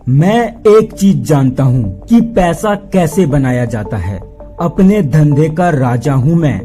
मैं एक चीज जानता हूँ कि पैसा कैसे बनाया जाता है। अपने धंधे का राजा हूँ मैं।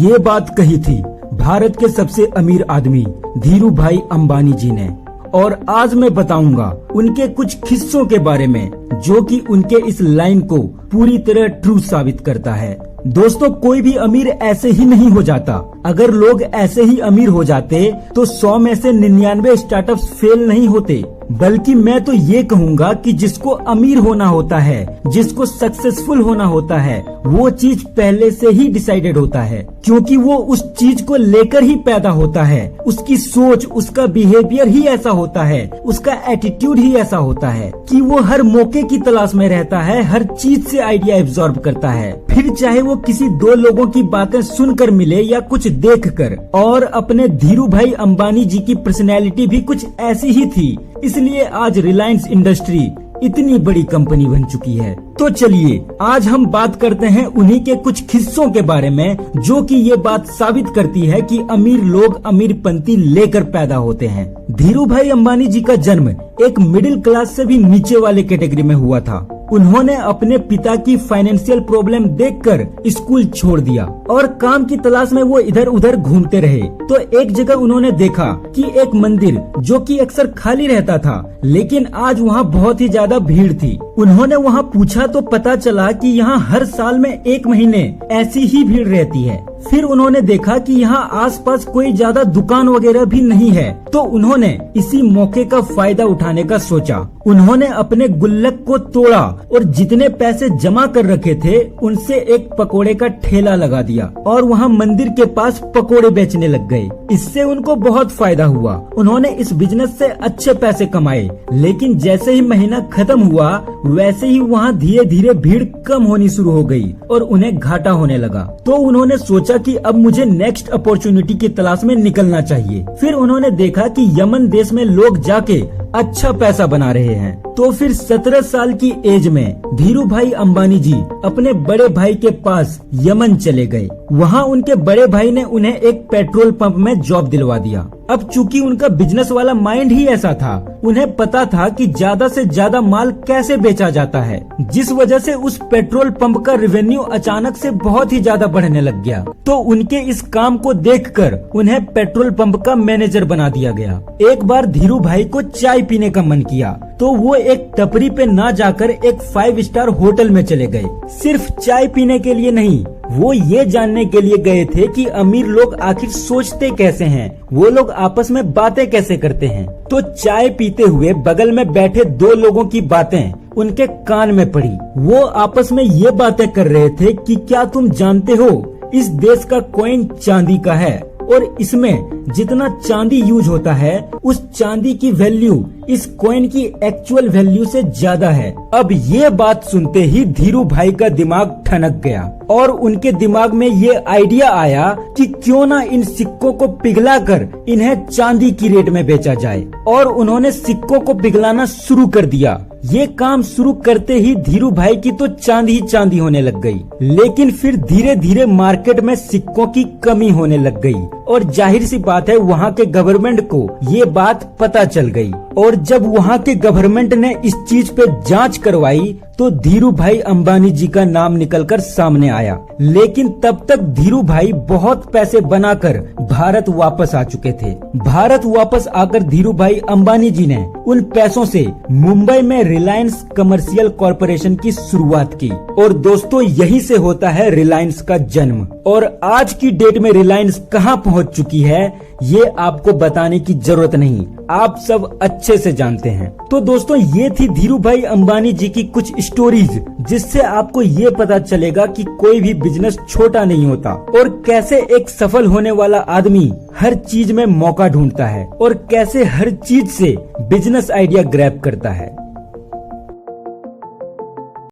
ये बात कही थी भारत के सबसे अमीर आदमी धीरू भाई अंबानी जी ने। और आज मैं बताऊंगा उनके कुछ किस्सों के बारे में जो कि उनके इस लाइन को पूरी तरह ट्रू साबित करता है। दोस्तों, कोई भी अमीर ऐसे ही नहीं हो जाता। अगर लोग ऐसे ही अमीर हो जाते तो 100 में से 99 स्टार्टअप्स फेल नहीं होते। बल्कि मैं तो ये कहूँगा कि जिसको अमीर होना होता है, जिसको सक्सेसफुल होना होता है, वो चीज पहले से ही डिसाइडेड होता है, क्योंकि वो उस चीज को लेकर ही पैदा होता है। उसकी सोच, उसका बिहेवियर ही ऐसा होता है, उसका एटीट्यूड ही ऐसा होता है कि वो हर मौके की तलाश में रहता है, हर चीज से आइडिया एब्जॉर्ब करता है, फिर चाहे वो किसी दो लोगों की बातें सुनकर मिले या कुछ देखकर। और अपने धीरू भाई अंबानी जी की पर्सनैलिटी भी कुछ ऐसी ही थी, इसलिए आज रिलायंस इंडस्ट्री इतनी बड़ी कंपनी बन चुकी है। तो चलिए आज हम बात करते हैं उन्हीं के कुछ किस्सों के बारे में जो कि ये बात साबित करती है कि अमीर लोग अमीरपंती लेकर पैदा होते हैं। धीरू भाई अंबानी जी का जन्म एक मिडिल क्लास से भी नीचे वाले कैटेगरी में हुआ था। उन्होंने अपने पिता की फाइनेंशियल प्रॉब्लम देखकर स्कूल छोड़ दिया और काम की तलाश में वो इधर उधर घूमते रहे। तो एक जगह उन्होंने देखा कि एक मंदिर जो कि अक्सर खाली रहता था, लेकिन आज वहाँ बहुत ही ज्यादा भीड़ थी। उन्होंने वहाँ पूछा तो पता चला कि यहाँ हर साल में 1 महीने ऐसी ही भीड़ रहती है। फिर उन्होंने देखा कि यहाँ आसपास कोई ज्यादा दुकान वगैरह भी नहीं है, तो उन्होंने इसी मौके का फायदा उठाने का सोचा। उन्होंने अपने गुल्लक को तोड़ा और जितने पैसे जमा कर रखे थे उनसे एक पकोड़े का ठेला लगा दिया और वहाँ मंदिर के पास पकोड़े बेचने लग गए। इससे उनको बहुत फायदा हुआ। उन्होंने इस बिजनेस से अच्छे पैसे कमाए, लेकिन जैसे ही महीना खत्म हुआ वैसे ही वहाँ धीरे धीरे भीड़ कम होनी शुरू हो गई और उन्हें घाटा होने लगा। तो उन्होंने सोचा कि अब मुझे नेक्स्ट अपॉर्चुनिटी की तलाश में निकलना चाहिए। फिर उन्होंने देखा कि यमन देश में लोग जाके अच्छा पैसा बना रहे हैं। तो फिर 17 साल की एज में धीरू भाई अंबानी जी अपने बड़े भाई के पास यमन चले गए। वहाँ उनके बड़े भाई ने उन्हें एक पेट्रोल पंप में जॉब दिलवा दिया। अब चूंकि उनका बिजनेस वाला माइंड ही ऐसा था, उन्हें पता था कि ज्यादा से ज्यादा माल कैसे बेचा जाता है, जिस वजह से उस पेट्रोल पंप का रेवेन्यू अचानक से बहुत ही ज्यादा बढ़ने लग गया। तो उनके इस काम को देखकर उन्हें पेट्रोल पंप का मैनेजर बना दिया गया। एक बार धीरू भाई को चाय पीने का मन किया तो वो एक टपरी पे ना जाकर एक 5 स्टार होटल में चले गए। सिर्फ चाय पीने के लिए नहीं, वो ये जानने के लिए गए थे कि अमीर लोग आखिर सोचते कैसे हैं, वो लोग आपस में बातें कैसे करते हैं। तो चाय पीते हुए बगल में बैठे 2 लोगों की बातें उनके कान में पड़ी। वो आपस में ये बातें कर रहे थे कि क्या तुम जानते हो इस देश का कॉइन चांदी का है और इसमें जितना चांदी यूज होता है उस चांदी की वैल्यू इस कॉइन की एक्चुअल वैल्यू से ज्यादा है। अब ये बात सुनते ही धीरू भाई का दिमाग ठनक गया और उनके दिमाग में ये आइडिया आया कि क्यों ना इन सिक्कों को पिघलाकर इन्हें चांदी की रेट में बेचा जाए। और उन्होंने सिक्कों को पिघलाना शुरू कर दिया। ये काम शुरू करते ही धीरू भाई की तो चांदी ही चांदी होने लग गई। लेकिन फिर धीरे धीरे मार्केट में सिक्कों की कमी होने लग गई और जाहिर सी बात है वहाँ के गवर्नमेंट को ये बात पता चल गई। और जब वहाँ के गवर्नमेंट ने इस चीज पे जांच करवाई तो धीरू भाई अंबानी जी का नाम निकलकर सामने आया। लेकिन तब तक धीरू भाई बहुत पैसे बनाकर भारत वापस आ चुके थे। भारत वापस आकर धीरू भाई अंबानी जी ने उन पैसों से मुंबई में रिलायंस कमर्शियल कॉरपोरेशन की शुरुआत की। और दोस्तों, यही से होता है रिलायंस का जन्म। और आज की डेट में रिलायंस कहाँ पहुँच चुकी है ये आपको बताने की जरूरत नहीं, आप सब अच्छे से जानते हैं। तो दोस्तों, ये थी धीरू भाई अंबानी जी की कुछ स्टोरीज, जिससे आपको ये पता चलेगा कि कोई भी बिजनेस छोटा नहीं होता और कैसे एक सफल होने वाला आदमी हर चीज में मौका ढूंढता है और कैसे हर चीज से बिजनेस आइडिया ग्रैब करता है।